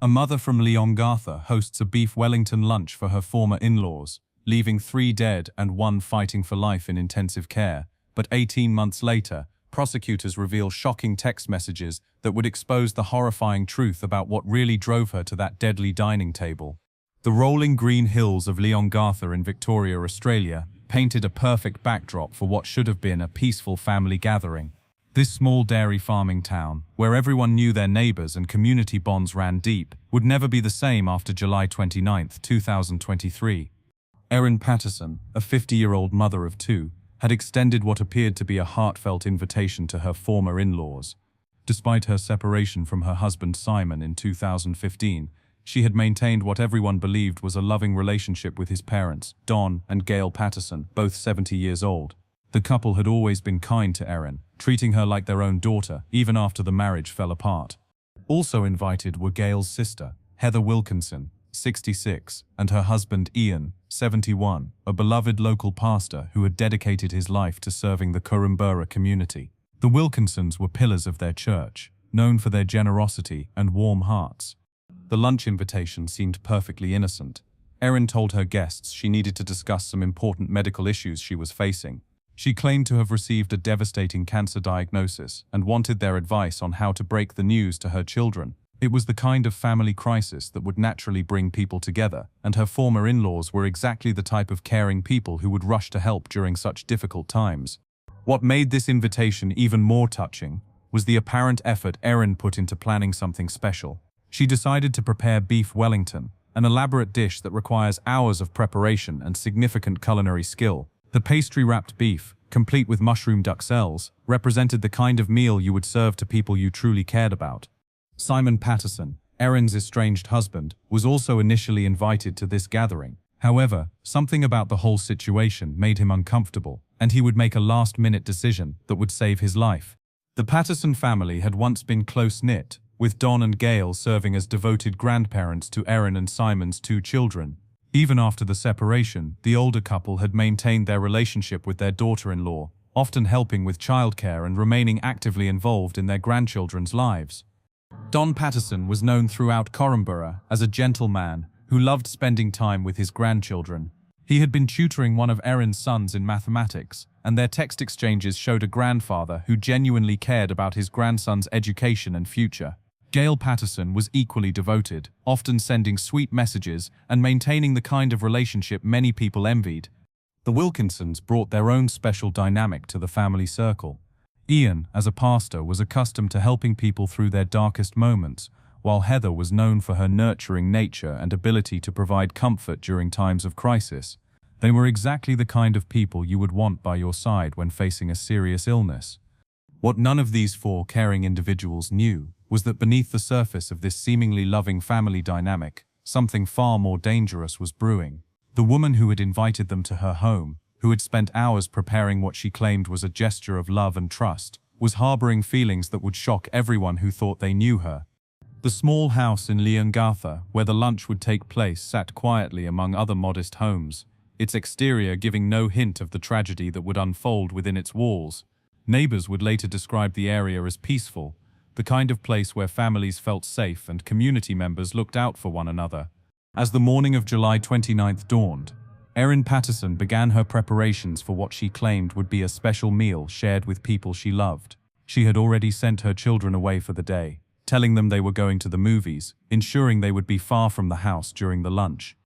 A mother from Leongatha hosts a beef Wellington lunch for her former in-laws, leaving 3 dead and 1 fighting for life in intensive care. But 18 months later, prosecutors reveal shocking text messages that would expose the horrifying truth about what really drove her to that deadly dining table. The rolling green hills of Leongatha in Victoria, Australia, painted a perfect backdrop for what should have been a peaceful family gathering. This small dairy farming town, where everyone knew their neighbours and community bonds ran deep, would never be the same after July 29, 2023. Erin Patterson, a 50-year-old mother of 2, had extended what appeared to be a heartfelt invitation to her former in-laws. Despite her separation from her husband Simon in 2015, she had maintained what everyone believed was a loving relationship with his parents, Don and Gail Patterson, both 70 years old. The couple had always been kind to Erin, treating her like their own daughter, even after the marriage fell apart. Also invited were Gail's sister, Heather Wilkinson, 66, and her husband Ian, 71, a beloved local pastor who had dedicated his life to serving the Korumbura community. The Wilkinsons were pillars of their church, known for their generosity and warm hearts. The lunch invitation seemed perfectly innocent. Erin told her guests she needed to discuss some important medical issues she was facing. She claimed to have received a devastating cancer diagnosis and wanted their advice on how to break the news to her children. It was the kind of family crisis that would naturally bring people together, and her former in-laws were exactly the type of caring people who would rush to help during such difficult times. What made this invitation even more touching was the apparent effort Erin put into planning something special. She decided to prepare beef Wellington, an elaborate dish that requires hours of preparation and significant culinary skill. The pastry-wrapped beef, complete with mushroom duxelles, represented the kind of meal you would serve to people you truly cared about. Simon Patterson, Erin's estranged husband, was also initially invited to this gathering. However, something about the whole situation made him uncomfortable, and he would make a last-minute decision that would save his life. The Patterson family had once been close-knit, with Don and Gail serving as devoted grandparents to Erin and Simon's 2 children. Even after the separation, the older couple had maintained their relationship with their daughter-in-law, often helping with childcare and remaining actively involved in their grandchildren's lives. Don Patterson was known throughout Korumbura as a gentle man who loved spending time with his grandchildren. He had been tutoring one of Erin's sons in mathematics, and their text exchanges showed a grandfather who genuinely cared about his grandson's education and future. Gail Patterson was equally devoted, often sending sweet messages and maintaining the kind of relationship many people envied. The Wilkinsons brought their own special dynamic to the family circle. Ian, as a pastor, was accustomed to helping people through their darkest moments, while Heather was known for her nurturing nature and ability to provide comfort during times of crisis. They were exactly the kind of people you would want by your side when facing a serious illness. What none of these 4 caring individuals knew was that beneath the surface of this seemingly loving family dynamic, something far more dangerous was brewing. The woman who had invited them to her home, who had spent hours preparing what she claimed was a gesture of love and trust, was harboring feelings that would shock everyone who thought they knew her. The small house in Leongatha, where the lunch would take place, sat quietly among other modest homes, its exterior giving no hint of the tragedy that would unfold within its walls. Neighbors would later describe the area as peaceful, the kind of place where families felt safe and community members looked out for one another. As the morning of July 29th dawned, Erin Patterson began her preparations for what she claimed would be a special meal shared with people she loved. She had already sent her children away for the day, telling them they were going to the movies, ensuring they would be far from the house during the lunch.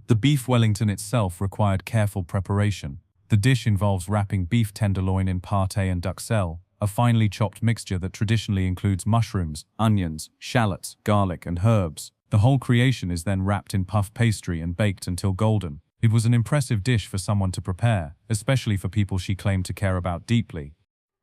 The beef Wellington itself required careful preparation. The dish involves wrapping beef tenderloin in pâté and duxelle, a finely chopped mixture that traditionally includes mushrooms, onions, shallots, garlic, and herbs. The whole creation is then wrapped in puff pastry and baked until golden. It was an impressive dish for someone to prepare, especially for people she claimed to care about deeply.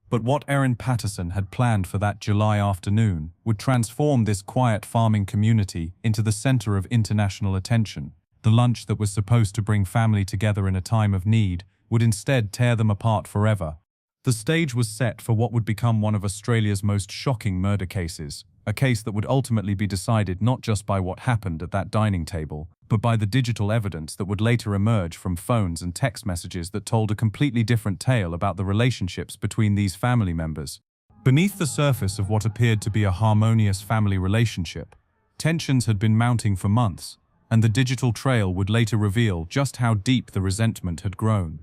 But what Erin Patterson had planned for that July afternoon would transform this quiet farming community into the center of international attention. The lunch that was supposed to bring family together in a time of need would instead tear them apart forever. The stage was set for what would become one of Australia's most shocking murder cases, a case that would ultimately be decided not just by what happened at that dining table, but by the digital evidence that would later emerge from phones and text messages that told a completely different tale about the relationships between these family members. Beneath the surface of what appeared to be a harmonious family relationship, Tensions had been mounting for months, and the digital trail would later reveal just how deep the resentment had grown.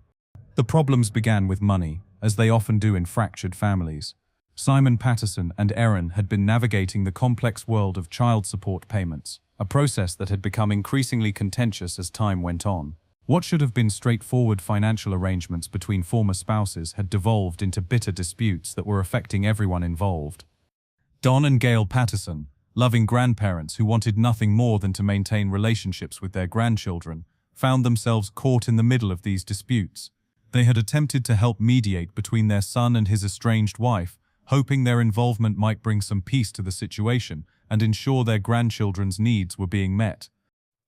The problems began with money, as they often do in fractured families. Simon Patterson and Erin had been navigating the complex world of child support payments, a process that had become increasingly contentious as time went on. What should have been straightforward financial arrangements between former spouses had devolved into bitter disputes that were affecting everyone involved. Don and Gail Patterson, loving grandparents who wanted nothing more than to maintain relationships with their grandchildren, found themselves caught in the middle of these disputes. They had attempted to help mediate between their son and his estranged wife, hoping their involvement might bring some peace to the situation and ensure their grandchildren's needs were being met.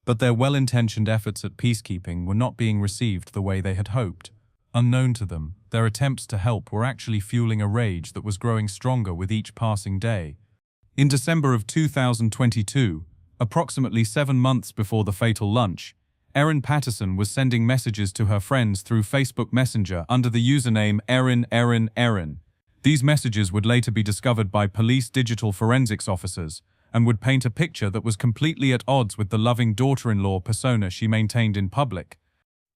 But their well-intentioned efforts at peacekeeping were not being received the way they had hoped. Unknown to them, their attempts to help were actually fueling a rage that was growing stronger with each passing day. In December of 2022, approximately 7 months before the fatal lunch, Erin Patterson was sending messages to her friends through Facebook Messenger under the username Erin. These messages would later be discovered by police digital forensics officers and would paint a picture that was completely at odds with the loving daughter-in-law persona she maintained in public.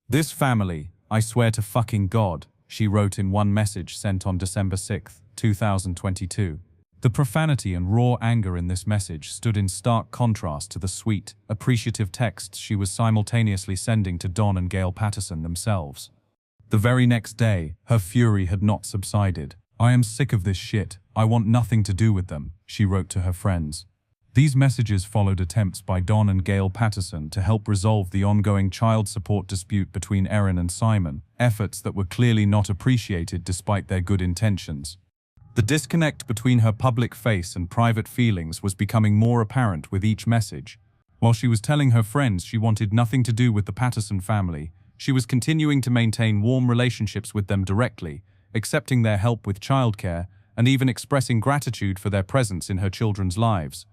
"This family, I swear to fucking God," she wrote in one message sent on December 6, 2022. The profanity and raw anger in this message stood in stark contrast to the sweet, appreciative texts she was simultaneously sending to Don and Gail Patterson themselves. The very next day, her fury had not subsided. "I am sick of this shit. I want nothing to do with them," she wrote to her friends. These messages followed attempts by Don and Gail Patterson to help resolve the ongoing child support dispute between Erin and Simon, efforts that were clearly not appreciated despite their good intentions. The disconnect between her public face and private feelings was becoming more apparent with each message. While she was telling her friends she wanted nothing to do with the Patterson family, she was continuing to maintain warm relationships with them directly, accepting their help with childcare, and even expressing gratitude for their presence in her children's lives.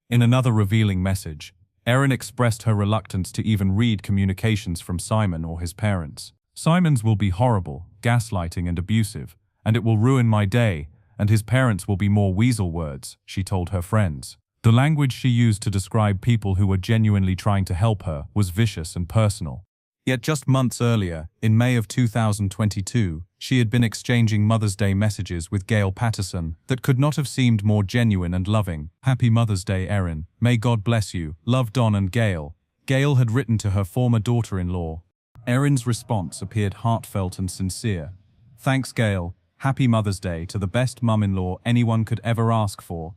In another revealing message, Erin expressed her reluctance to even read communications from Simon or his parents. "Simon's will be horrible, gaslighting and abusive, and it will ruin my day, and his parents will be more weasel words," she told her friends. The language she used to describe people who were genuinely trying to help her was vicious and personal. Yet just months earlier, in May of 2022, she had been exchanging Mother's Day messages with Gail Patterson that could not have seemed more genuine and loving. "Happy Mother's Day, Erin. May God bless you. Love, Don and Gail," Gail had written to her former daughter-in-law. Erin's response appeared heartfelt and sincere. "Thanks, Gail. Happy Mother's Day to the best mum-in-law anyone could ever ask for."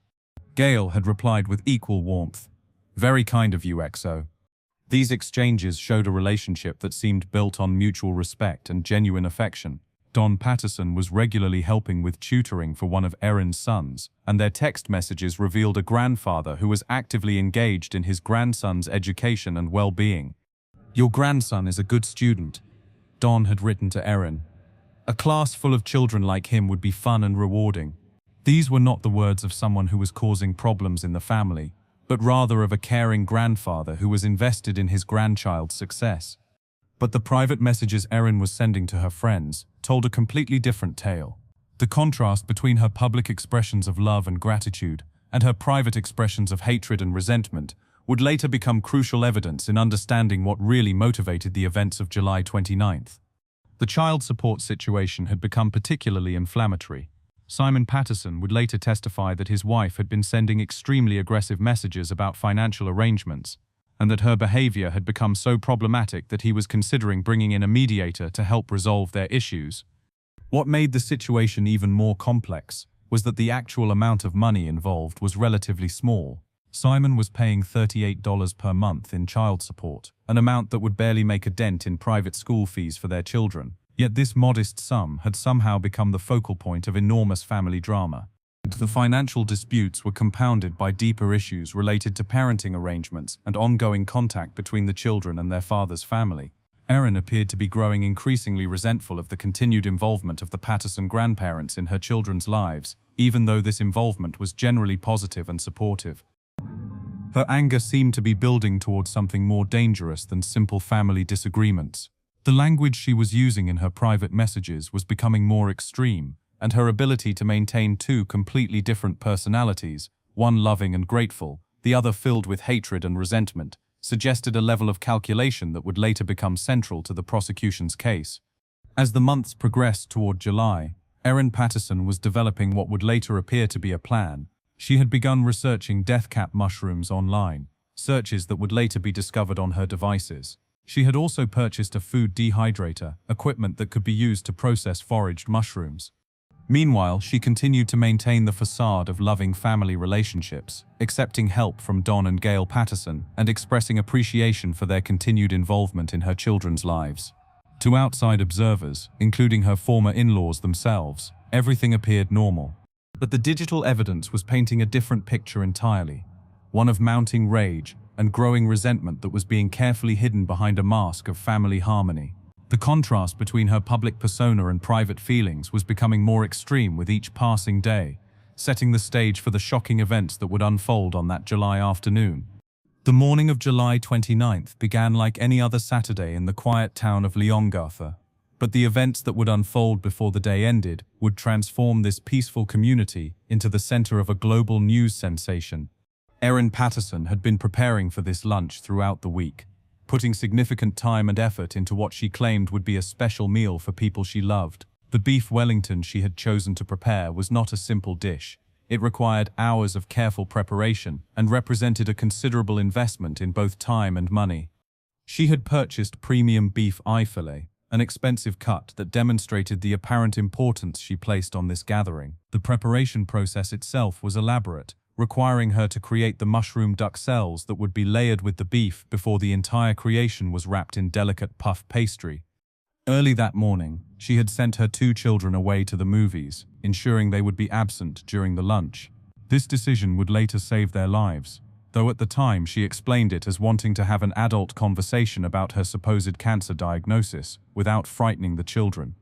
Gail had replied with equal warmth. "Very kind of you, XO." These exchanges showed a relationship that seemed built on mutual respect and genuine affection. Don Patterson was regularly helping with tutoring for one of Erin's sons, and their text messages revealed a grandfather who was actively engaged in his grandson's education and well-being. "Your grandson is a good student," Don had written to Erin. "A class full of children like him would be fun and rewarding." These were not the words of someone who was causing problems in the family, but rather of a caring grandfather who was invested in his grandchild's success. But the private messages Erin was sending to her friends told a completely different tale. The contrast between her public expressions of love and gratitude and her private expressions of hatred and resentment would later become crucial evidence in understanding what really motivated the events of July 29th. The child support situation had become particularly inflammatory. Simon Patterson would later testify that his wife had been sending extremely aggressive messages about financial arrangements, and that her behavior had become so problematic that he was considering bringing in a mediator to help resolve their issues. What made the situation even more complex was that the actual amount of money involved was relatively small. Simon was paying $38 per month in child support, an amount that would barely make a dent in private school fees for their children. Yet this modest sum had somehow become the focal point of enormous family drama. The financial disputes were compounded by deeper issues related to parenting arrangements and ongoing contact between the children and their father's family. Erin appeared to be growing increasingly resentful of the continued involvement of the Patterson grandparents in her children's lives, even though this involvement was generally positive and supportive. Her anger seemed to be building towards something more dangerous than simple family disagreements. The language she was using in her private messages was becoming more extreme, and her ability to maintain two completely different personalities, one loving and grateful, the other filled with hatred and resentment, suggested a level of calculation that would later become central to the prosecution's case. As the months progressed toward July, Erin Patterson was developing what would later appear to be a plan. She had begun researching death cap mushrooms online, searches that would later be discovered on her devices. She had also purchased a food dehydrator, equipment that could be used to process foraged mushrooms. Meanwhile, she continued to maintain the facade of loving family relationships, accepting help from Don and Gail Patterson and expressing appreciation for their continued involvement in her children's lives. To outside observers, including her former in-laws themselves, everything appeared normal. But the digital evidence was painting a different picture entirely, one of mounting rage and growing resentment that was being carefully hidden behind a mask of family harmony. The contrast between her public persona and private feelings was becoming more extreme with each passing day, setting the stage for the shocking events that would unfold on that July afternoon. The morning of July 29th began like any other Saturday in the quiet town of Leongatha, but the events that would unfold before the day ended would transform this peaceful community into the center of a global news sensation. Erin Patterson had been preparing for this lunch throughout the week, putting significant time and effort into what she claimed would be a special meal for people she loved. The beef Wellington she had chosen to prepare was not a simple dish. It required hours of careful preparation and represented a considerable investment in both time and money. She had purchased premium beef eye fillet, an expensive cut that demonstrated the apparent importance she placed on this gathering. The preparation process itself was elaborate, requiring her to create the mushroom duck cells that would be layered with the beef before the entire creation was wrapped in delicate puff pastry. Early that morning, she had sent her 2 children away to the movies, ensuring they would be absent during the lunch. This decision would later save their lives, though at the time she explained it as wanting to have an adult conversation about her supposed cancer diagnosis without frightening the children.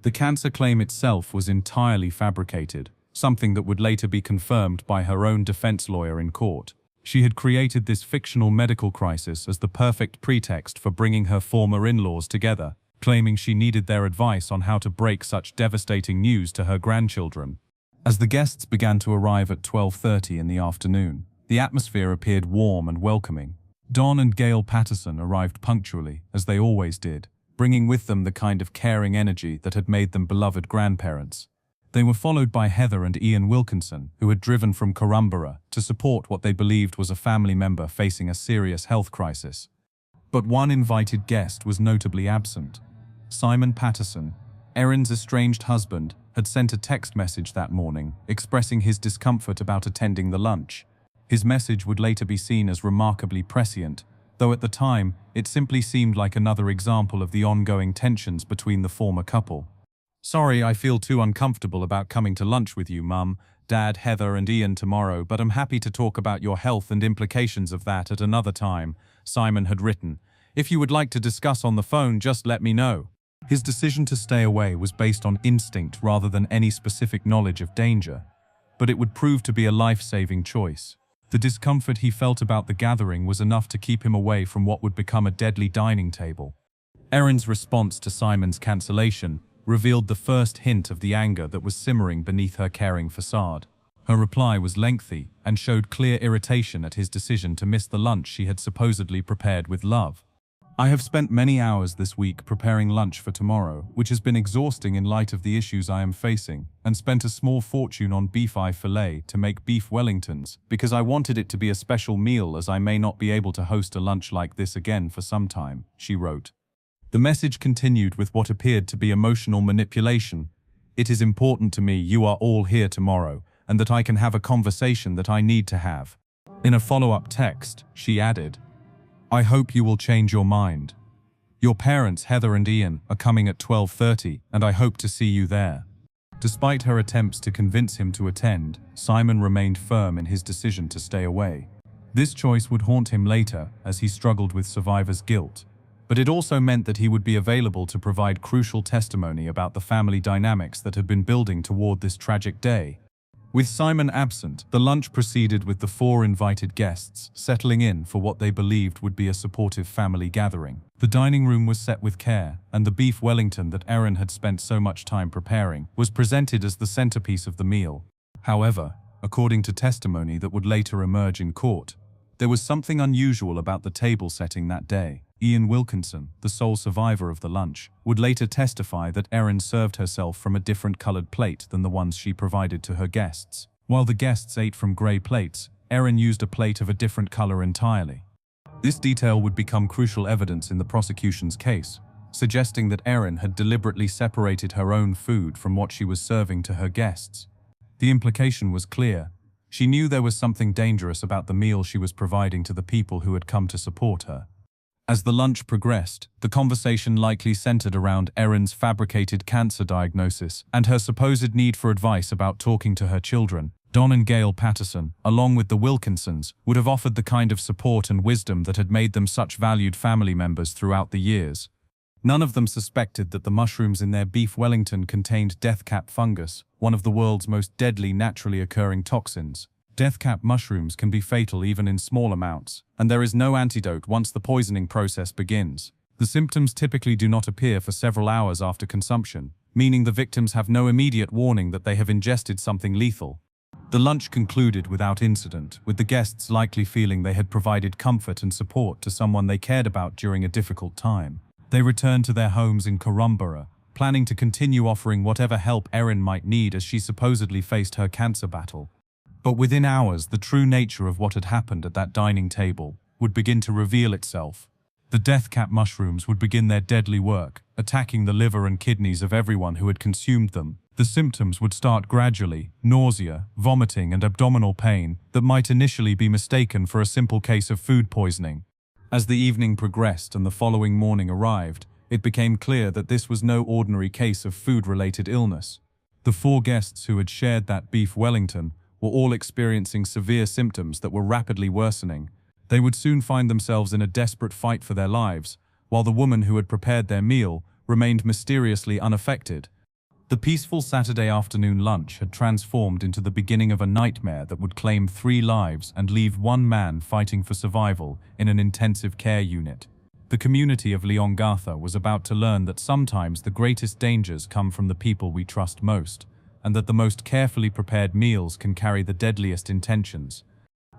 The cancer claim itself was entirely fabricated, something that would later be confirmed by her own defense lawyer in court. She had created this fictional medical crisis as the perfect pretext for bringing her former in-laws together, claiming she needed their advice on how to break such devastating news to her grandchildren. As the guests began to arrive at 12:30 in the afternoon, the atmosphere appeared warm and welcoming. Don and Gail Patterson arrived punctually, as they always did, bringing with them the kind of caring energy that had made them beloved grandparents. They were followed by Heather and Ian Wilkinson, who had driven from Corumburra to support what they believed was a family member facing a serious health crisis. But one invited guest was notably absent. Simon Patterson, Erin's estranged husband, had sent a text message that morning, expressing his discomfort about attending the lunch. His message would later be seen as remarkably prescient, though at the time, it simply seemed like another example of the ongoing tensions between the former couple. "Sorry, I feel too uncomfortable about coming to lunch with you, Mum, Dad, Heather and Ian tomorrow, but I'm happy to talk about your health and implications of that at another time," Simon had written. "If you would like to discuss on the phone, just let me know." His decision to stay away was based on instinct rather than any specific knowledge of danger, but it would prove to be a life-saving choice. The discomfort he felt about the gathering was enough to keep him away from what would become a deadly dining table. Erin's response to Simon's cancellation revealed the first hint of the anger that was simmering beneath her caring facade. Her reply was lengthy and showed clear irritation at his decision to miss the lunch she had supposedly prepared with love. "I have spent many hours this week preparing lunch for tomorrow, which has been exhausting in light of the issues I am facing, and spent a small fortune on beef eye fillet to make beef Wellingtons because I wanted it to be a special meal as I may not be able to host a lunch like this again for some time," she wrote. The message continued with what appeared to be emotional manipulation. "It is important to me you are all here tomorrow, and that I can have a conversation that I need to have." In a follow-up text, she added, "I hope you will change your mind. Your parents, Heather and Ian, are coming at 12:30, and I hope to see you there." Despite her attempts to convince him to attend, Simon remained firm in his decision to stay away. This choice would haunt him later as he struggled with survivor's guilt. But it also meant that he would be available to provide crucial testimony about the family dynamics that had been building toward this tragic day. With Simon absent, the lunch proceeded with the 4 invited guests settling in for what they believed would be a supportive family gathering. The dining room was set with care, and the beef Wellington that Erin had spent so much time preparing was presented as the centerpiece of the meal. However, according to testimony that would later emerge in court, There was something unusual about the table setting that day. Ian Wilkinson, the sole survivor of the lunch, would later testify that Erin served herself from a different colored plate than the ones she provided to her guests. While the guests ate from gray plates, Erin used a plate of a different color entirely. This detail would become crucial evidence in the prosecution's case, suggesting that Erin had deliberately separated her own food from what she was serving to her guests. The implication was clear. She knew there was something dangerous about the meal she was providing to the people who had come to support her. As the lunch progressed, the conversation likely centered around Erin's fabricated cancer diagnosis and her supposed need for advice about talking to her children. Don and Gail Patterson, along with the Wilkinsons, would have offered the kind of support and wisdom that had made them such valued family members throughout the years. None of them suspected that the mushrooms in their beef Wellington contained deathcap fungus, one of the world's most deadly naturally occurring toxins. Deathcap mushrooms can be fatal even in small amounts, and there is no antidote once the poisoning process begins. The symptoms typically do not appear for several hours after consumption, meaning the victims have no immediate warning that they have ingested something lethal. The lunch concluded without incident, with the guests likely feeling they had provided comfort and support to someone they cared about during a difficult time. They returned to their homes in Corrumborough, planning to continue offering whatever help Erin might need as she supposedly faced her cancer battle. But within hours, the true nature of what had happened at that dining table would begin to reveal itself. The deathcap mushrooms would begin their deadly work, attacking the liver and kidneys of everyone who had consumed them. The symptoms would start gradually: nausea, vomiting, and abdominal pain that might initially be mistaken for a simple case of food poisoning. As the evening progressed and the following morning arrived, it became clear that this was no ordinary case of food-related illness. The 4 guests who had shared that beef Wellington were all experiencing severe symptoms that were rapidly worsening. They would soon find themselves in a desperate fight for their lives, while the woman who had prepared their meal remained mysteriously unaffected. The peaceful Saturday afternoon lunch had transformed into the beginning of a nightmare that would claim 3 lives and leave 1 man fighting for survival in an intensive care unit. The community of Leongatha was about to learn that sometimes the greatest dangers come from the people we trust most, and that the most carefully prepared meals can carry the deadliest intentions.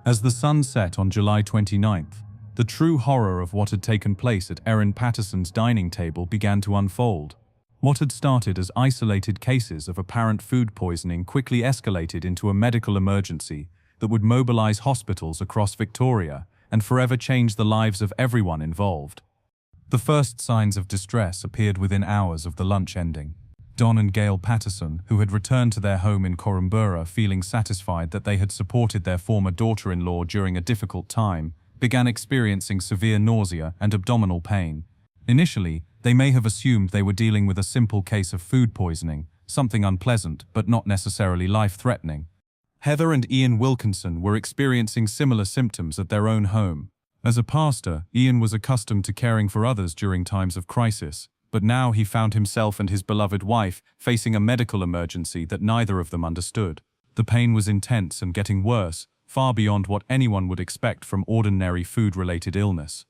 As the sun set on July 29th, the true horror of what had taken place at Erin Patterson's dining table began to unfold. What had started as isolated cases of apparent food poisoning quickly escalated into a medical emergency that would mobilize hospitals across Victoria and forever change the lives of everyone involved. The first signs of distress appeared within hours of the lunch ending. Don and Gail Patterson, who had returned to their home in Corrumborough feeling satisfied that they had supported their former daughter-in-law during a difficult time, began experiencing severe nausea and abdominal pain. Initially, they may have assumed they were dealing with a simple case of food poisoning, something unpleasant but not necessarily life-threatening. Heather and Ian Wilkinson were experiencing similar symptoms at their own home. As a pastor, Ian was accustomed to caring for others during times of crisis, but now he found himself and his beloved wife facing a medical emergency that neither of them understood. The pain was intense and getting worse, far beyond what anyone would expect from ordinary food-related illness.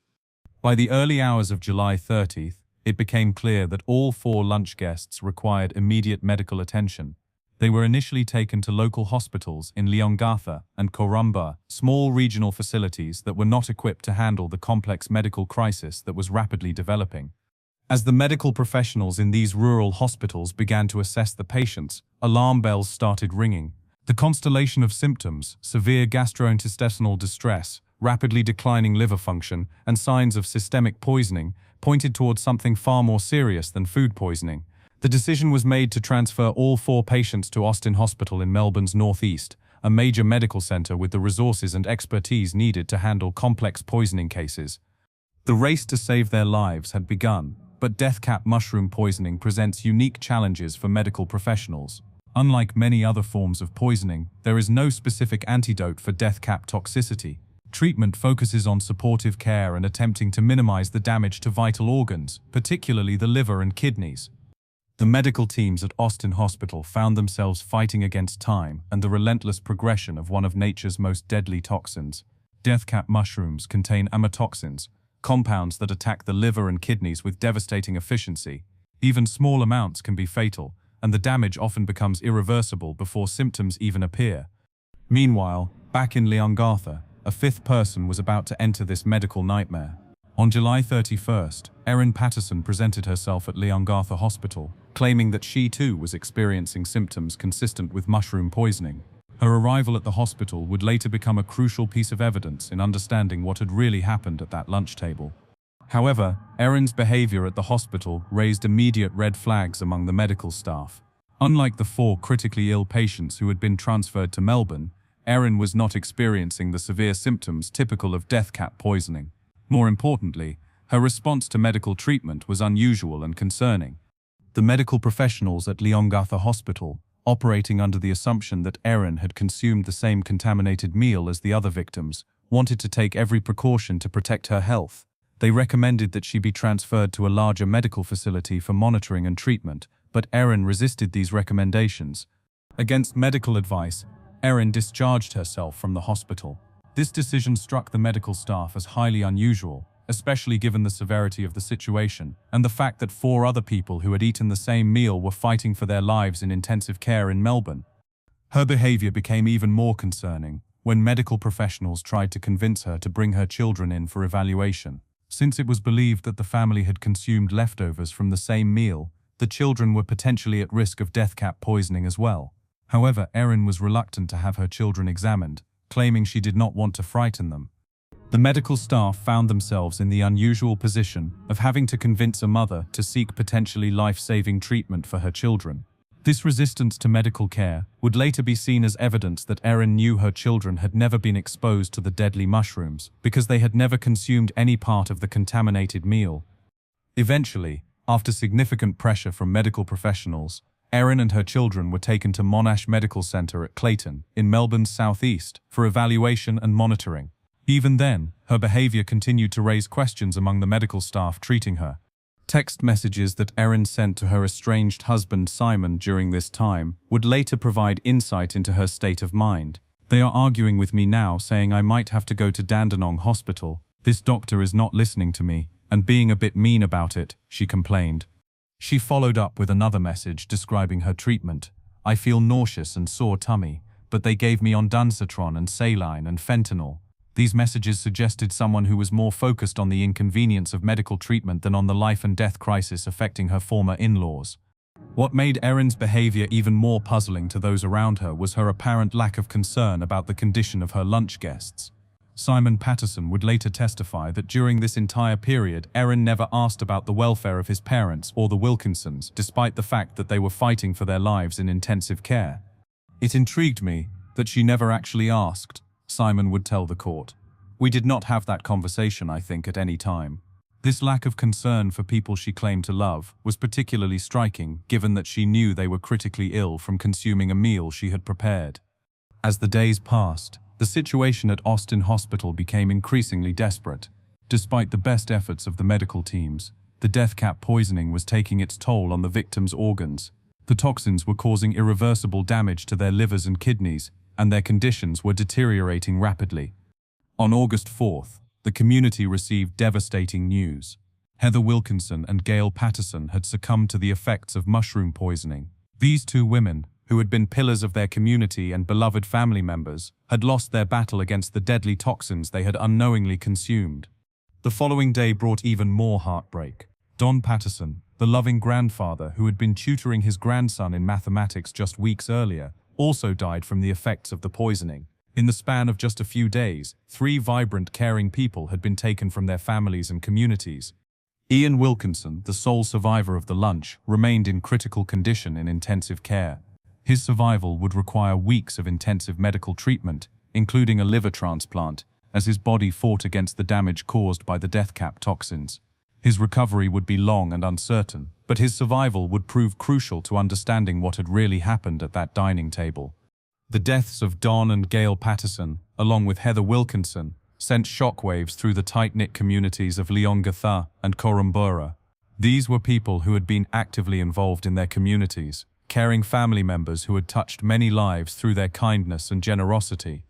By the early hours of July 30th, it became clear that all 4 lunch guests required immediate medical attention. They were initially taken to local hospitals in Leongatha and Corrumborough, small regional facilities that were not equipped to handle the complex medical crisis that was rapidly developing. As the medical professionals in these rural hospitals began to assess the patients, alarm bells started ringing. The constellation of symptoms, severe gastrointestinal distress, rapidly declining liver function, and signs of systemic poisoning, pointed towards something far more serious than food poisoning. The decision was made to transfer all 4 patients to Austin Hospital in Melbourne's northeast, a major medical centre with the resources and expertise needed to handle complex poisoning cases. The race to save their lives had begun, but deathcap mushroom poisoning presents unique challenges for medical professionals. Unlike many other forms of poisoning, there is no specific antidote for deathcap toxicity. Treatment focuses on supportive care and attempting to minimize the damage to vital organs, particularly the liver and kidneys. The medical teams at Austin Hospital found themselves fighting against time and the relentless progression of one of nature's most deadly toxins. Deathcap mushrooms contain amatoxins, compounds that attack the liver and kidneys with devastating efficiency. Even small amounts can be fatal, and the damage often becomes irreversible before symptoms even appear. Meanwhile, back in Leongatha, a fifth person was about to enter this medical nightmare. On July 31st, Erin Patterson presented herself at Leongatha Hospital, claiming that she too was experiencing symptoms consistent with mushroom poisoning. Her arrival at the hospital would later become a crucial piece of evidence in understanding what had really happened at that lunch table. However, Erin's behavior at the hospital raised immediate red flags among the medical staff. Unlike the 4 critically ill patients who had been transferred to Melbourne, Erin was not experiencing the severe symptoms typical of death cap poisoning. More importantly, her response to medical treatment was unusual and concerning. The medical professionals at Leongatha Hospital, operating under the assumption that Erin had consumed the same contaminated meal as the other victims, wanted to take every precaution to protect her health. They recommended that she be transferred to a larger medical facility for monitoring and treatment, but Erin resisted these recommendations. Against medical advice, Erin discharged herself from the hospital. This decision struck the medical staff as highly unusual, especially given the severity of the situation and the fact that 4 other people who had eaten the same meal were fighting for their lives in intensive care in Melbourne. Her behavior became even more concerning when medical professionals tried to convince her to bring her children in for evaluation. Since it was believed that the family had consumed leftovers from the same meal, the children were potentially at risk of death cap poisoning as well. However, Erin was reluctant to have her children examined, claiming she did not want to frighten them. The medical staff found themselves in the unusual position of having to convince a mother to seek potentially life-saving treatment for her children. This resistance to medical care would later be seen as evidence that Erin knew her children had never been exposed to the deadly mushrooms because they had never consumed any part of the contaminated meal. Eventually, after significant pressure from medical professionals, Erin and her children were taken to Monash Medical Centre at Clayton, in Melbourne's southeast, for evaluation and monitoring. Even then, her behaviour continued to raise questions among the medical staff treating her. Text messages that Erin sent to her estranged husband Simon during this time would later provide insight into her state of mind. "They are arguing with me now, saying I might have to go to Dandenong Hospital. This doctor is not listening to me, and being a bit mean about it," she complained. She followed up with another message describing her treatment. "I feel nauseous and sore tummy, but they gave me ondansetron and saline and fentanyl." These messages suggested someone who was more focused on the inconvenience of medical treatment than on the life and death crisis affecting her former in-laws. What made Erin's behavior even more puzzling to those around her was her apparent lack of concern about the condition of her lunch guests. Simon Patterson would later testify that during this entire period, Erin never asked about the welfare of his parents or the Wilkinsons, despite the fact that they were fighting for their lives in intensive care. "It intrigued me that she never actually asked," Simon would tell the court. "We did not have that conversation, I think, at any time." This lack of concern for people she claimed to love was particularly striking, given that she knew they were critically ill from consuming a meal she had prepared. As the days passed, the situation at Austin Hospital became increasingly desperate. Despite the best efforts of the medical teams, the death cap poisoning was taking its toll on the victims' organs. The toxins were causing irreversible damage to their livers and kidneys, and their conditions were deteriorating rapidly. On August 4th, the community received devastating news. Heather Wilkinson and Gail Patterson had succumbed to the effects of mushroom poisoning. These 2 women, who had been pillars of their community and beloved family members, had lost their battle against the deadly toxins they had unknowingly consumed. The following day brought even more heartbreak. Don Patterson, the loving grandfather who had been tutoring his grandson in mathematics just weeks earlier, also died from the effects of the poisoning. In the span of just a few days, 3 vibrant, caring people had been taken from their families and communities. Ian Wilkinson, the sole survivor of the lunch, remained in critical condition in intensive care. His survival would require weeks of intensive medical treatment, including a liver transplant, as his body fought against the damage caused by the death cap toxins. His recovery would be long and uncertain, but his survival would prove crucial to understanding what had really happened at that dining table. The deaths of Don and Gail Patterson, along with Heather Wilkinson, sent shockwaves through the tight-knit communities of Leongatha and Korumburra. These were people who had been actively involved in their communities, caring family members who had touched many lives through their kindness and generosity.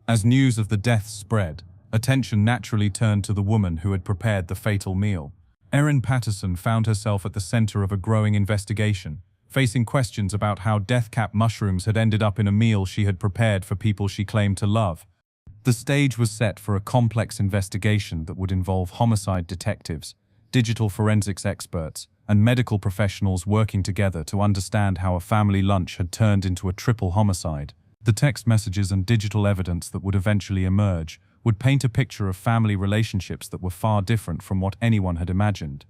As news of the deaths spread, attention naturally turned to the woman who had prepared the fatal meal. Erin Patterson found herself at the center of a growing investigation, facing questions about how death cap mushrooms had ended up in a meal she had prepared for people she claimed to love. The stage was set for a complex investigation that would involve homicide detectives, digital forensics experts, and medical professionals working together to understand how a family lunch had turned into a triple homicide. The text messages and digital evidence that would eventually emerge would paint a picture of family relationships that were far different from what anyone had imagined.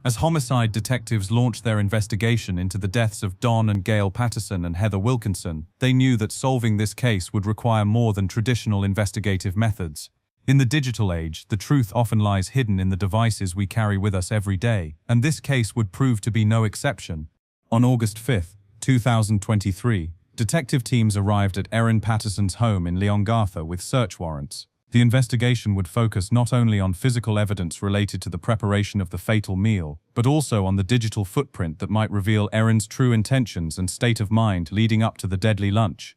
As homicide detectives launched their investigation into the deaths of Don and Gail Patterson and Heather Wilkinson, they knew that solving this case would require more than traditional investigative methods. In the digital age, the truth often lies hidden in the devices we carry with us every day, and this case would prove to be no exception. On August 5, 2023, detective teams arrived at Erin Patterson's home in Leongatha with search warrants. The investigation would focus not only on physical evidence related to the preparation of the fatal meal, but also on the digital footprint that might reveal Erin's true intentions and state of mind leading up to the deadly lunch.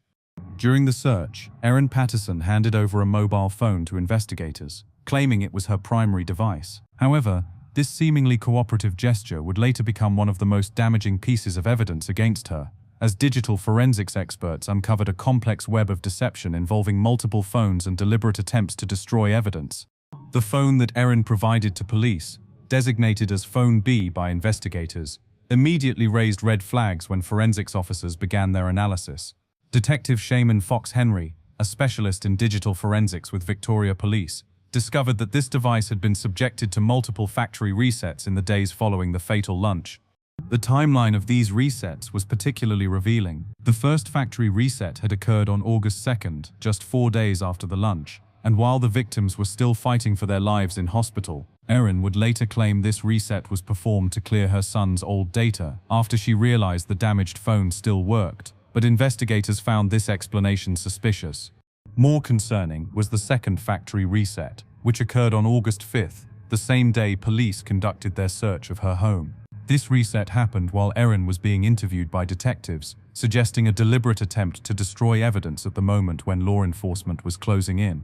During the search, Erin Patterson handed over a mobile phone to investigators, claiming it was her primary device. However, this seemingly cooperative gesture would later become one of the most damaging pieces of evidence against her, as digital forensics experts uncovered a complex web of deception involving multiple phones and deliberate attempts to destroy evidence. The phone that Erin provided to police, designated as Phone B by investigators, immediately raised red flags when forensics officers began their analysis. Detective Shaman Fox Henry, a specialist in digital forensics with Victoria Police, discovered that this device had been subjected to multiple factory resets in the days following the fatal lunch. The timeline of these resets was particularly revealing. The first factory reset had occurred on August 2nd, just 4 days after the lunch, and while the victims were still fighting for their lives in hospital, Erin would later claim this reset was performed to clear her son's old data after she realized the damaged phone still worked, but investigators found this explanation suspicious. More concerning was the second factory reset, which occurred on August 5th, the same day police conducted their search of her home. This reset happened while Erin was being interviewed by detectives, suggesting a deliberate attempt to destroy evidence at the moment when law enforcement was closing in.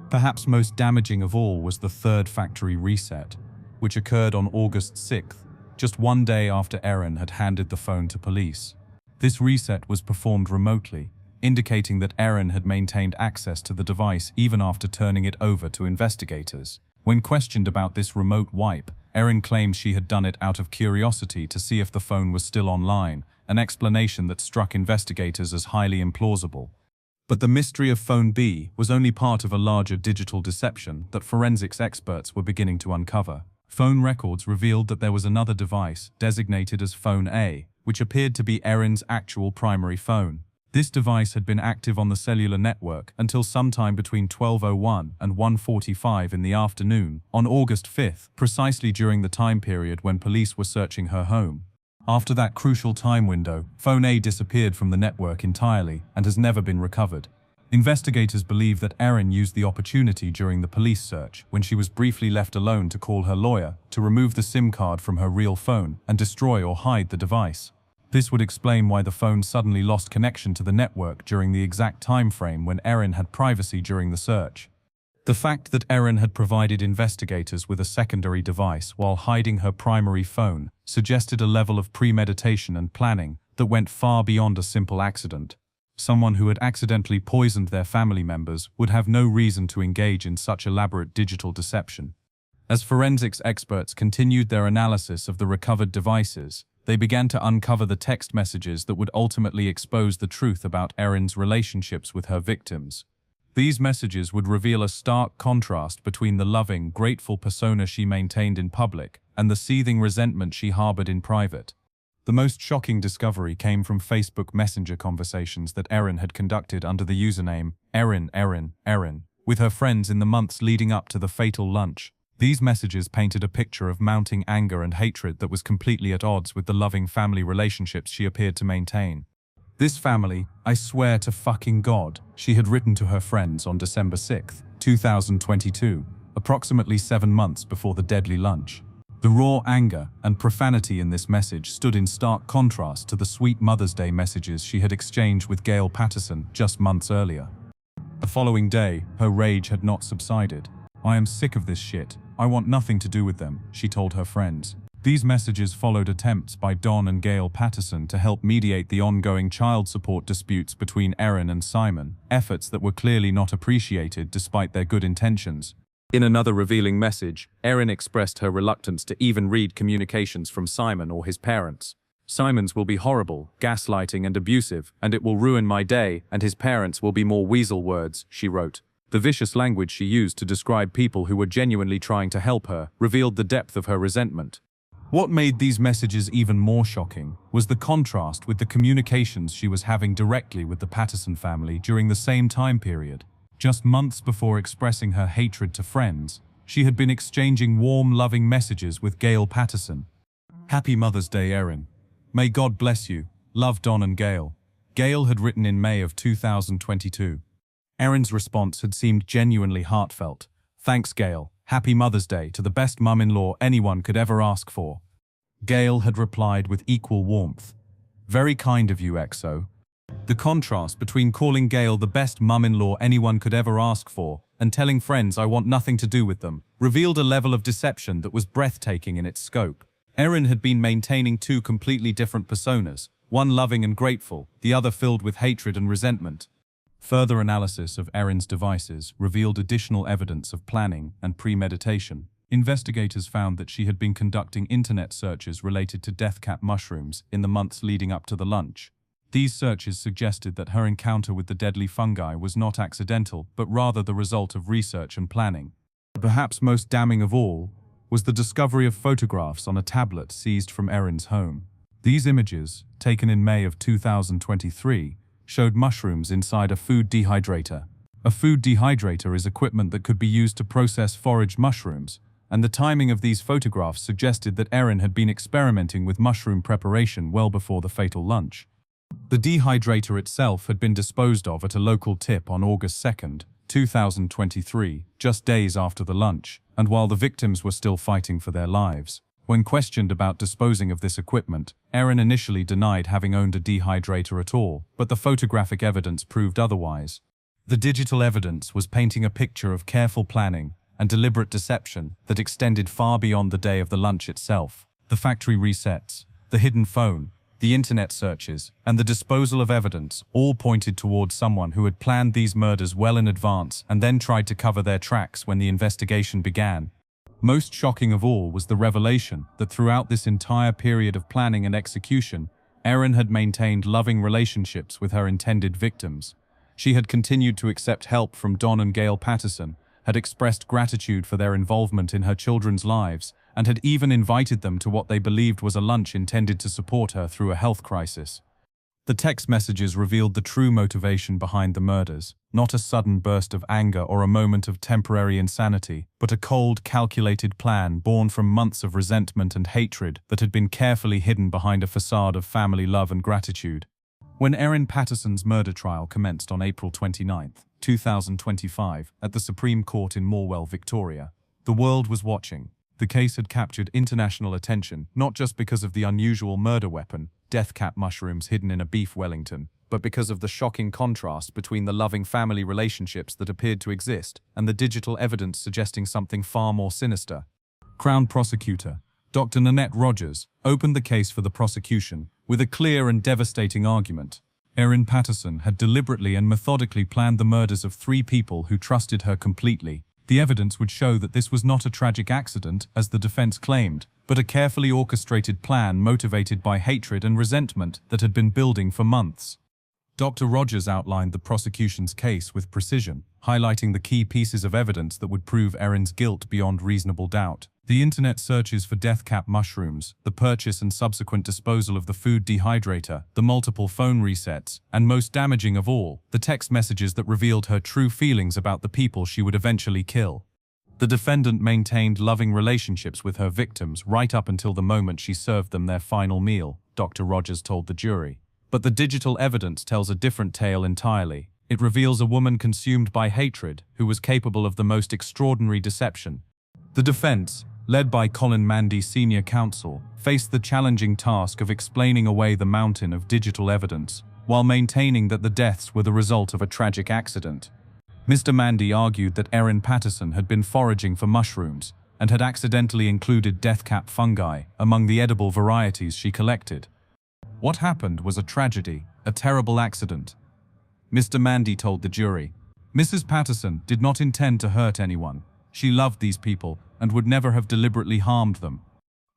Perhaps most damaging of all was the third factory reset, which occurred on August 6th, just 1 day after Erin had handed the phone to police. This reset was performed remotely, indicating that Erin had maintained access to the device even after turning it over to investigators. When questioned about this remote wipe, Erin claimed she had done it out of curiosity to see if the phone was still online, an explanation that struck investigators as highly implausible. But the mystery of Phone B was only part of a larger digital deception that forensics experts were beginning to uncover. Phone records revealed that there was another device, designated as Phone A, which appeared to be Erin's actual primary phone. This device had been active on the cellular network until sometime between 12:01 and 1:45 in the afternoon on August 5th, precisely during the time period when police were searching her home. After that crucial time window, Phone A disappeared from the network entirely and has never been recovered. Investigators believe that Erin used the opportunity during the police search, when she was briefly left alone to call her lawyer, to remove the SIM card from her real phone and destroy or hide the device. This would explain why the phone suddenly lost connection to the network during the exact time frame when Erin had privacy during the search. The fact that Erin had provided investigators with a secondary device while hiding her primary phone suggested a level of premeditation and planning that went far beyond a simple accident. Someone who had accidentally poisoned their family members would have no reason to engage in such elaborate digital deception. As forensics experts continued their analysis of the recovered devices, they began to uncover the text messages that would ultimately expose the truth about Erin's relationships with her victims. These messages would reveal a stark contrast between the loving, grateful persona she maintained in public and the seething resentment she harbored in private. The most shocking discovery came from Facebook Messenger conversations that Erin had conducted under the username Erin with her friends in the months leading up to the fatal lunch. These messages painted a picture of mounting anger and hatred that was completely at odds with the loving family relationships she appeared to maintain. "This family, I swear to fucking God," she had written to her friends on December 6, 2022, approximately 7 months before the deadly lunch. The raw anger and profanity in this message stood in stark contrast to the sweet Mother's Day messages she had exchanged with Gail Patterson just months earlier. The following day, her rage had not subsided. "I am sick of this shit. I want nothing to do with them," she told her friends. These messages followed attempts by Don and Gail Patterson to help mediate the ongoing child support disputes between Erin and Simon, efforts that were clearly not appreciated despite their good intentions. In another revealing message, Erin expressed her reluctance to even read communications from Simon or his parents. "Simon's will be horrible, gaslighting and abusive, and it will ruin my day, and his parents will be more weasel words," she wrote. The vicious language she used to describe people who were genuinely trying to help her revealed the depth of her resentment. What made these messages even more shocking was the contrast with the communications she was having directly with the Patterson family during the same time period. Just months before expressing her hatred to friends, she had been exchanging warm, loving messages with Gail Patterson. "Happy Mother's Day, Erin. May God bless you. Love, Don and Gail," Gail had written in May of 2022. Erin's response had seemed genuinely heartfelt. "Thanks, Gail. Happy Mother's Day to the best mum-in-law anyone could ever ask for." Gail had replied with equal warmth. "Very kind of you, XO." The contrast between calling Gail the best mum-in-law anyone could ever ask for and telling friends I want nothing to do with them revealed a level of deception that was breathtaking in its scope. Erin had been maintaining two completely different personas, one loving and grateful, the other filled with hatred and resentment. Further analysis of Erin's devices revealed additional evidence of planning and premeditation. Investigators found that she had been conducting internet searches related to death cap mushrooms in the months leading up to the lunch. These searches suggested that her encounter with the deadly fungi was not accidental, but rather the result of research and planning. Perhaps most damning of all was the discovery of photographs on a tablet seized from Erin's home. These images, taken in May of 2023, showed mushrooms inside a food dehydrator. A food dehydrator is equipment that could be used to process foraged mushrooms, and the timing of these photographs suggested that Erin had been experimenting with mushroom preparation well before the fatal lunch. The dehydrator itself had been disposed of at a local tip on August 2nd, 2023, just days after the lunch, and while the victims were still fighting for their lives. When questioned about disposing of this equipment, Erin initially denied having owned a dehydrator at all, but the photographic evidence proved otherwise. The digital evidence was painting a picture of careful planning and deliberate deception that extended far beyond the day of the lunch itself. The factory resets, the hidden phone, the internet searches, and the disposal of evidence all pointed towards someone who had planned these murders well in advance and then tried to cover their tracks when the investigation began. Most shocking of all was the revelation that throughout this entire period of planning and execution, Erin had maintained loving relationships with her intended victims. She had continued to accept help from Don and Gail Patterson, had expressed gratitude for their involvement in her children's lives, and had even invited them to what they believed was a lunch intended to support her through a health crisis. The text messages revealed the true motivation behind the murders, not a sudden burst of anger or a moment of temporary insanity, but a cold, calculated plan born from months of resentment and hatred that had been carefully hidden behind a facade of family love and gratitude. When Erin Patterson's murder trial commenced on April 29, 2025, at the Supreme Court in Morwell, Victoria, the world was watching. The case had captured international attention, not just because of the unusual murder weapon, death cap mushrooms hidden in a beef Wellington, but because of the shocking contrast between the loving family relationships that appeared to exist and the digital evidence suggesting something far more sinister. Crown Prosecutor Dr. Nanette Rogers opened the case for the prosecution with a clear and devastating argument. Erin Patterson had deliberately and methodically planned the murders of 3 people who trusted her completely. The evidence would show that this was not a tragic accident, as the defense claimed, but a carefully orchestrated plan motivated by hatred and resentment that had been building for months. Dr. Rogers outlined the prosecution's case with precision, highlighting the key pieces of evidence that would prove Erin's guilt beyond reasonable doubt. The internet searches for death cap mushrooms, the purchase and subsequent disposal of the food dehydrator, the multiple phone resets, and most damaging of all, the text messages that revealed her true feelings about the people she would eventually kill. The defendant maintained loving relationships with her victims right up until the moment she served them their final meal, Dr. Rogers told the jury. But the digital evidence tells a different tale entirely. It reveals a woman consumed by hatred who was capable of the most extraordinary deception. The defense, led by Colin Mandy Senior Counsel, faced the challenging task of explaining away the mountain of digital evidence, while maintaining that the deaths were the result of a tragic accident. Mr. Mandy argued that Erin Patterson had been foraging for mushrooms, and had accidentally included deathcap fungi among the edible varieties she collected. What happened was a tragedy, a terrible accident. Mr. Mandy told the jury. Mrs. Patterson did not intend to hurt anyone. She loved these people and would never have deliberately harmed them.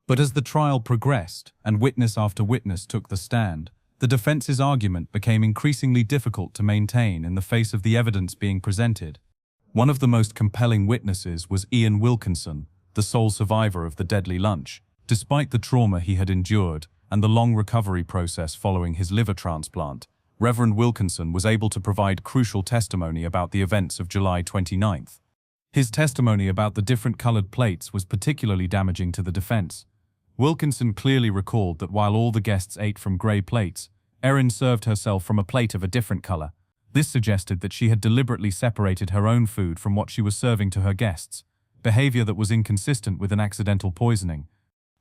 But as the trial progressed and witness after witness took the stand, the defense's argument became increasingly difficult to maintain in the face of the evidence being presented. One of the most compelling witnesses was Ian Wilkinson, the sole survivor of the deadly lunch. Despite the trauma he had endured and the long recovery process following his liver transplant, Reverend Wilkinson was able to provide crucial testimony about the events of July 29th. His testimony about the different colored plates was particularly damaging to the defense. Wilkinson clearly recalled that while all the guests ate from gray plates, Erin served herself from a plate of a different color. This suggested that she had deliberately separated her own food from what she was serving to her guests, behavior that was inconsistent with an accidental poisoning.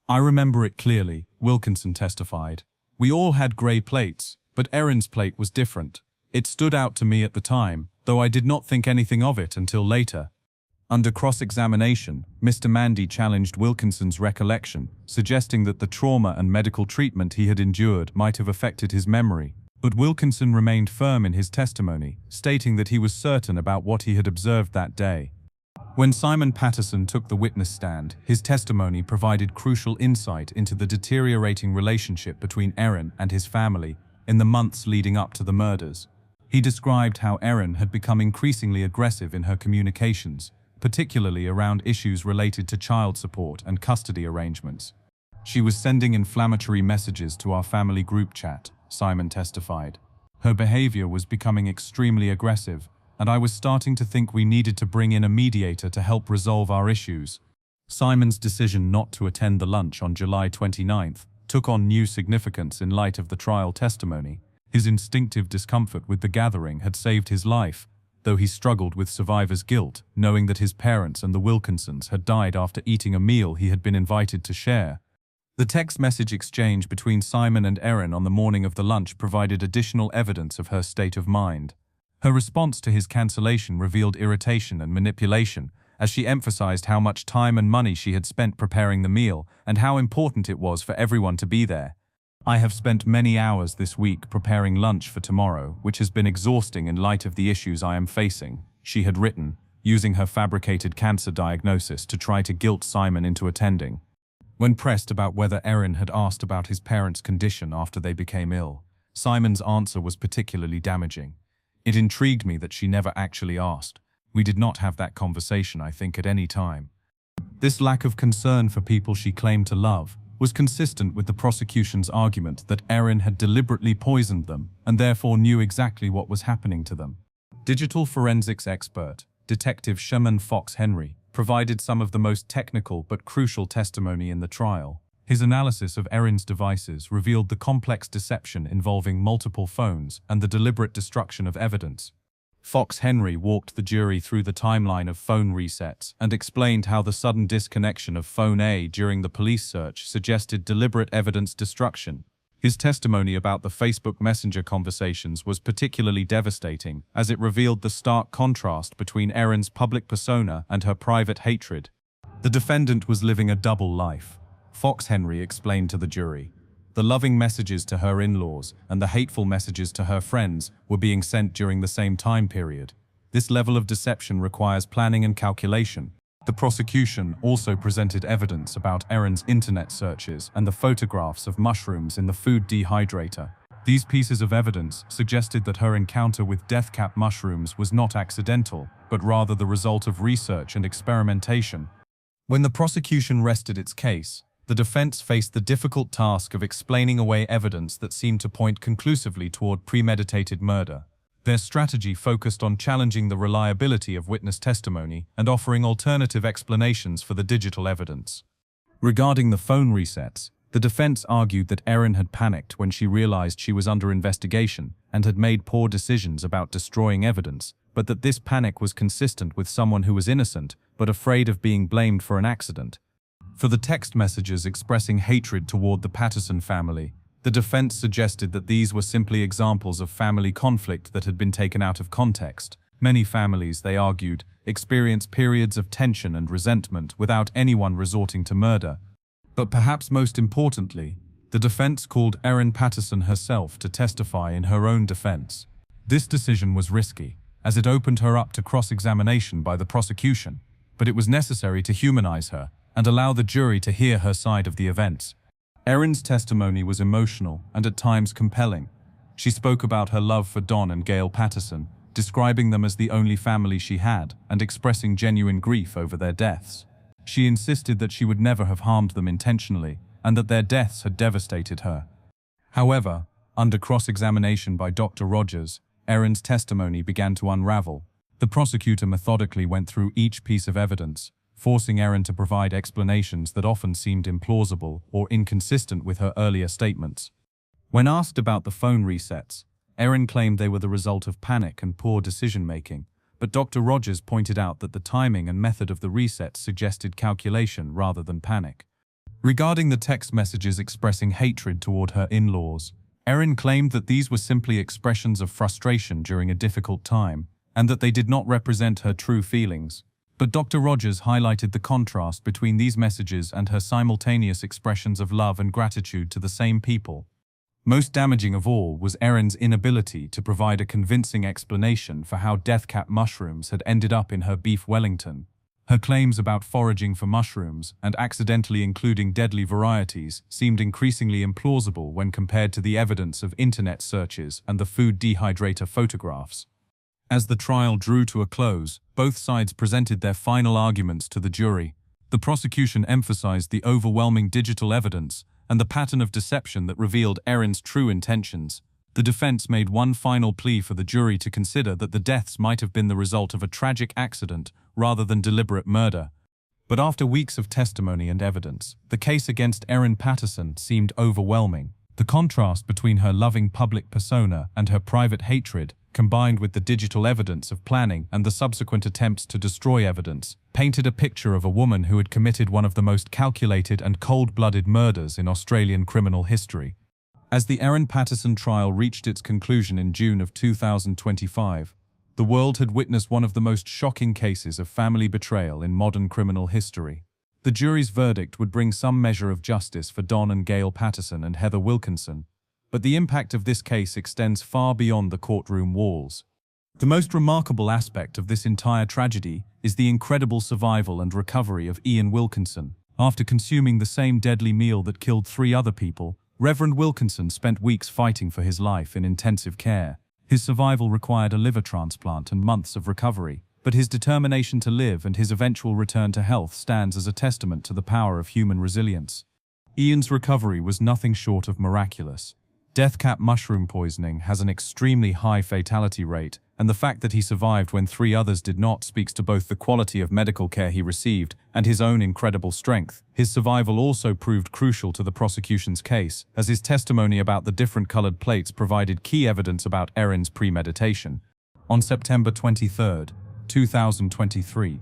I remember it clearly, Wilkinson testified. We all had gray plates, but Erin's plate was different. It stood out to me at the time, though I did not think anything of it until later. Under cross-examination, Mr. Mandy challenged Wilkinson's recollection, suggesting that the trauma and medical treatment he had endured might have affected his memory. But Wilkinson remained firm in his testimony, stating that he was certain about what he had observed that day. When Simon Patterson took the witness stand, his testimony provided crucial insight into the deteriorating relationship between Erin and his family in the months leading up to the murders. He described how Erin had become increasingly aggressive in her communications, particularly around issues related to child support and custody arrangements. She was sending inflammatory messages to our family group chat, Simon testified. Her behavior was becoming extremely aggressive, and I was starting to think we needed to bring in a mediator to help resolve our issues. Simon's decision not to attend the lunch on July 29th took on new significance in light of the trial testimony. His instinctive discomfort with the gathering had saved his life, though he struggled with survivor's guilt, knowing that his parents and the Wilkinsons had died after eating a meal he had been invited to share. The text message exchange between Simon and Erin on the morning of the lunch provided additional evidence of her state of mind. Her response to his cancellation revealed irritation and manipulation, as she emphasized how much time and money she had spent preparing the meal and how important it was for everyone to be there. I have spent many hours this week preparing lunch for tomorrow, which has been exhausting in light of the issues I am facing, she had written, using her fabricated cancer diagnosis to try to guilt Simon into attending. When pressed about whether Erin had asked about his parents' condition after they became ill, Simon's answer was particularly damaging. It intrigued me that she never actually asked. We did not have that conversation, I think, at any time. This lack of concern for people she claimed to love was consistent with the prosecution's argument that Erin had deliberately poisoned them and therefore knew exactly what was happening to them. Digital forensics expert, Detective Sherman Fox Henry, provided some of the most technical but crucial testimony in the trial. His analysis of Erin's devices revealed the complex deception involving multiple phones and the deliberate destruction of evidence. Fox Henry walked the jury through the timeline of phone resets and explained how the sudden disconnection of phone A during the police search suggested deliberate evidence destruction. His testimony about the Facebook Messenger conversations was particularly devastating, as it revealed the stark contrast between Erin's public persona and her private hatred. The defendant was living a double life, Fox Henry explained to the jury. The loving messages to her in-laws and the hateful messages to her friends were being sent during the same time period. This level of deception requires planning and calculation. The prosecution also presented evidence about Erin's internet searches and the photographs of mushrooms in the food dehydrator. These pieces of evidence suggested that her encounter with deathcap mushrooms was not accidental, but rather the result of research and experimentation. When the prosecution rested its case, the defense faced the difficult task of explaining away evidence that seemed to point conclusively toward premeditated murder. Their strategy focused on challenging the reliability of witness testimony and offering alternative explanations for the digital evidence. Regarding the phone resets, the defense argued that Erin had panicked when she realized she was under investigation and had made poor decisions about destroying evidence, but that this panic was consistent with someone who was innocent but afraid of being blamed for an accident. For the text messages expressing hatred toward the Patterson family, the defense suggested that these were simply examples of family conflict that had been taken out of context. Many families, they argued, experience periods of tension and resentment without anyone resorting to murder. But perhaps most importantly, the defense called Erin Patterson herself to testify in her own defense. This decision was risky, as it opened her up to cross-examination by the prosecution, but it was necessary to humanize her and allow the jury to hear her side of the events. Erin's testimony was emotional and at times compelling. She spoke about her love for Don and Gail Patterson, describing them as the only family she had and expressing genuine grief over their deaths. She insisted that she would never have harmed them intentionally and that their deaths had devastated her. However, under cross-examination by Dr. Rogers, Erin's testimony began to unravel. The prosecutor methodically went through each piece of evidence, forcing Erin to provide explanations that often seemed implausible or inconsistent with her earlier statements. When asked about the phone resets, Erin claimed they were the result of panic and poor decision-making, but Dr. Rogers pointed out that the timing and method of the resets suggested calculation rather than panic. Regarding the text messages expressing hatred toward her in-laws, Erin claimed that these were simply expressions of frustration during a difficult time, and that they did not represent her true feelings. But Dr. Rogers highlighted the contrast between these messages and her simultaneous expressions of love and gratitude to the same people. Most damaging of all was Erin's inability to provide a convincing explanation for how deathcap mushrooms had ended up in her beef Wellington. Her claims about foraging for mushrooms and accidentally including deadly varieties seemed increasingly implausible when compared to the evidence of internet searches and the food dehydrator photographs. As the trial drew to a close, both sides presented their final arguments to the jury. The prosecution emphasized the overwhelming digital evidence and the pattern of deception that revealed Erin's true intentions. The defense made one final plea for the jury to consider that the deaths might have been the result of a tragic accident rather than deliberate murder. But after weeks of testimony and evidence, the case against Erin Patterson seemed overwhelming. The contrast between her loving public persona and her private hatred, combined with the digital evidence of planning and the subsequent attempts to destroy evidence, painted a picture of a woman who had committed one of the most calculated and cold-blooded murders in Australian criminal history. As the Erin Patterson trial reached its conclusion in June of 2025, the world had witnessed one of the most shocking cases of family betrayal in modern criminal history. The jury's verdict would bring some measure of justice for Don and Gail Patterson and Heather Wilkinson, but the impact of this case extends far beyond the courtroom walls. The most remarkable aspect of this entire tragedy is the incredible survival and recovery of Ian Wilkinson. After consuming the same deadly meal that killed 3 other people, Reverend Wilkinson spent weeks fighting for his life in intensive care. His survival required a liver transplant and months of recovery, but his determination to live and his eventual return to health stands as a testament to the power of human resilience. Ian's recovery was nothing short of miraculous. Deathcap mushroom poisoning has an extremely high fatality rate, and the fact that he survived when 3 others did not speaks to both the quality of medical care he received and his own incredible strength. His survival also proved crucial to the prosecution's case, as his testimony about the different colored plates provided key evidence about Erin's premeditation. On September 23, 2023,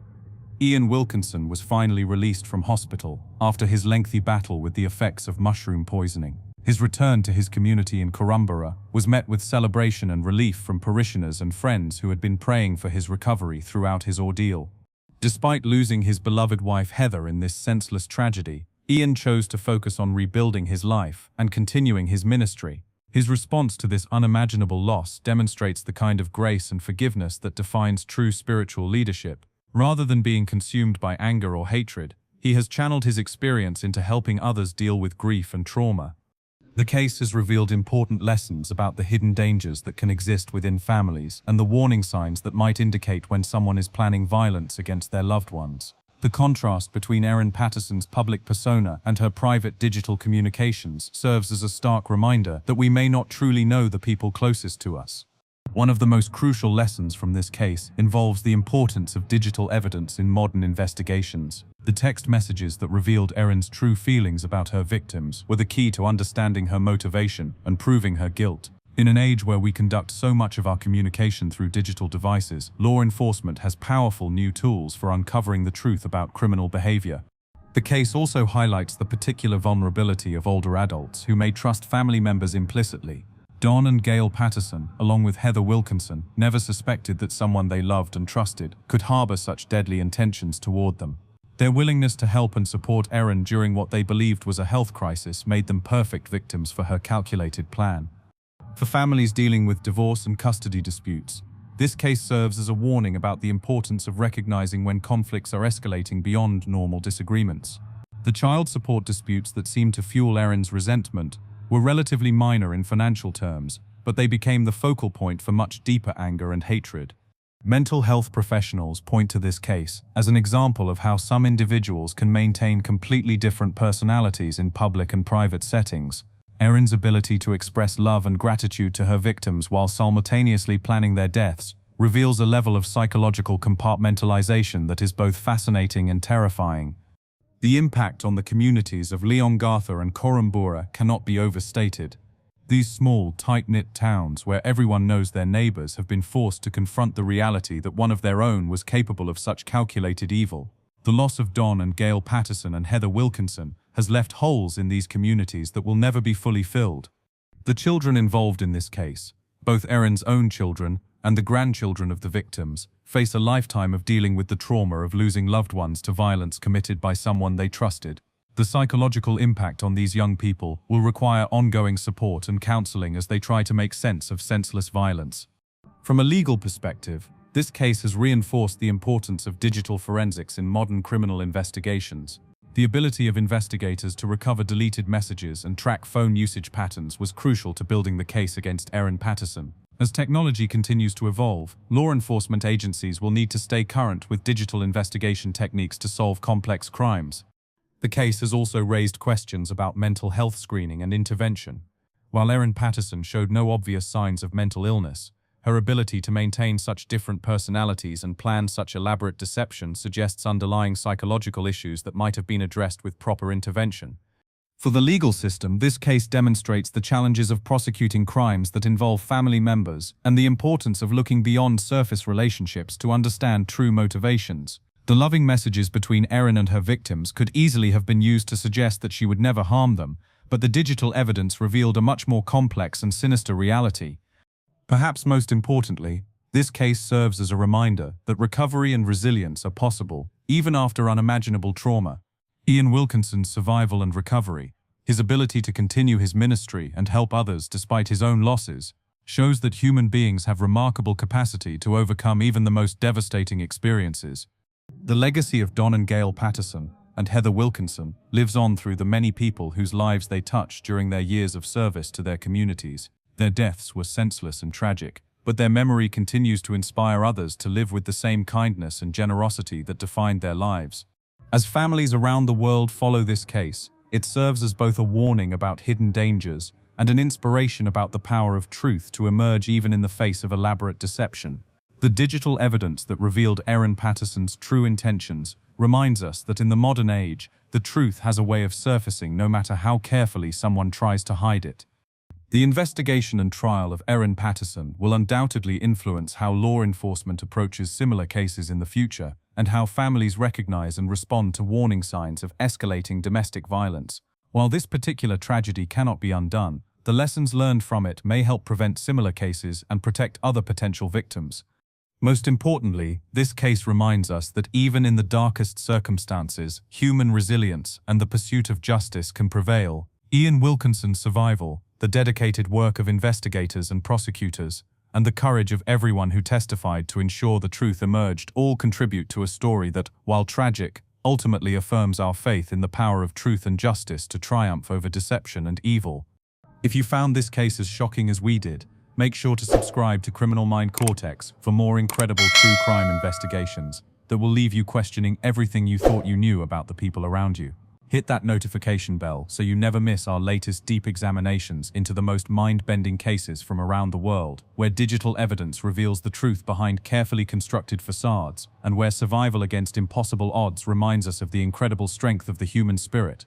Ian Wilkinson was finally released from hospital after his lengthy battle with the effects of mushroom poisoning. His return to his community in Korumburra was met with celebration and relief from parishioners and friends who had been praying for his recovery throughout his ordeal. Despite losing his beloved wife Heather in this senseless tragedy, Ian chose to focus on rebuilding his life and continuing his ministry. His response to this unimaginable loss demonstrates the kind of grace and forgiveness that defines true spiritual leadership. Rather than being consumed by anger or hatred, he has channeled his experience into helping others deal with grief and trauma. The case has revealed important lessons about the hidden dangers that can exist within families and the warning signs that might indicate when someone is planning violence against their loved ones. The contrast between Erin Patterson's public persona and her private digital communications serves as a stark reminder that we may not truly know the people closest to us. One of the most crucial lessons from this case involves the importance of digital evidence in modern investigations. The text messages that revealed Erin's true feelings about her victims were the key to understanding her motivation and proving her guilt. In an age where we conduct so much of our communication through digital devices, law enforcement has powerful new tools for uncovering the truth about criminal behavior. The case also highlights the particular vulnerability of older adults who may trust family members implicitly. Don and Gail Patterson, along with Heather Wilkinson, never suspected that someone they loved and trusted could harbor such deadly intentions toward them. Their willingness to help and support Erin during what they believed was a health crisis made them perfect victims for her calculated plan. For families dealing with divorce and custody disputes, this case serves as a warning about the importance of recognizing when conflicts are escalating beyond normal disagreements. The child support disputes that seemed to fuel Erin's resentment were relatively minor in financial terms, but they became the focal point for much deeper anger and hatred. Mental health professionals point to this case as an example of how some individuals can maintain completely different personalities in public and private settings. Erin's ability to express love and gratitude to her victims while simultaneously planning their deaths reveals a level of psychological compartmentalization that is both fascinating and terrifying. The impact on the communities of Leongatha and Korumburra cannot be overstated. These small, tight-knit towns where everyone knows their neighbors have been forced to confront the reality that one of their own was capable of such calculated evil. The loss of Don and Gail Patterson and Heather Wilkinson has left holes in these communities that will never be fully filled. The children involved in this case, both Erin's own children and the grandchildren of the victims, face a lifetime of dealing with the trauma of losing loved ones to violence committed by someone they trusted. The psychological impact on these young people will require ongoing support and counseling as they try to make sense of senseless violence. From a legal perspective, this case has reinforced the importance of digital forensics in modern criminal investigations. The ability of investigators to recover deleted messages and track phone usage patterns was crucial to building the case against Erin Patterson. As technology continues to evolve, law enforcement agencies will need to stay current with digital investigation techniques to solve complex crimes. The case has also raised questions about mental health screening and intervention. While Erin Patterson showed no obvious signs of mental illness, her ability to maintain such different personalities and plan such elaborate deception suggests underlying psychological issues that might have been addressed with proper intervention. For the legal system, this case demonstrates the challenges of prosecuting crimes that involve family members and the importance of looking beyond surface relationships to understand true motivations. The loving messages between Erin and her victims could easily have been used to suggest that she would never harm them, but the digital evidence revealed a much more complex and sinister reality. Perhaps most importantly, this case serves as a reminder that recovery and resilience are possible, even after unimaginable trauma. Ian Wilkinson's survival and recovery, his ability to continue his ministry and help others despite his own losses, shows that human beings have remarkable capacity to overcome even the most devastating experiences. The legacy of Don and Gail Patterson and Heather Wilkinson lives on through the many people whose lives they touched during their years of service to their communities. Their deaths were senseless and tragic, but their memory continues to inspire others to live with the same kindness and generosity that defined their lives. As families around the world follow this case, it serves as both a warning about hidden dangers and an inspiration about the power of truth to emerge even in the face of elaborate deception. The digital evidence that revealed Erin Patterson's true intentions reminds us that in the modern age, the truth has a way of surfacing no matter how carefully someone tries to hide it. The investigation and trial of Erin Patterson will undoubtedly influence how law enforcement approaches similar cases in the future, and how families recognize and respond to warning signs of escalating domestic violence. While this particular tragedy cannot be undone, the lessons learned from it may help prevent similar cases and protect other potential victims. Most importantly, this case reminds us that even in the darkest circumstances, human resilience and the pursuit of justice can prevail. Ian Wilkinson's survival, the dedicated work of investigators and prosecutors, and the courage of everyone who testified to ensure the truth emerged all contribute to a story that, while tragic, ultimately affirms our faith in the power of truth and justice to triumph over deception and evil. If you found this case as shocking as we did, make sure to subscribe to Criminal Mind Cortex for more incredible true crime investigations that will leave you questioning everything you thought you knew about the people around you. Hit that notification bell so you never miss our latest deep examinations into the most mind-bending cases from around the world, where digital evidence reveals the truth behind carefully constructed facades, and where survival against impossible odds reminds us of the incredible strength of the human spirit.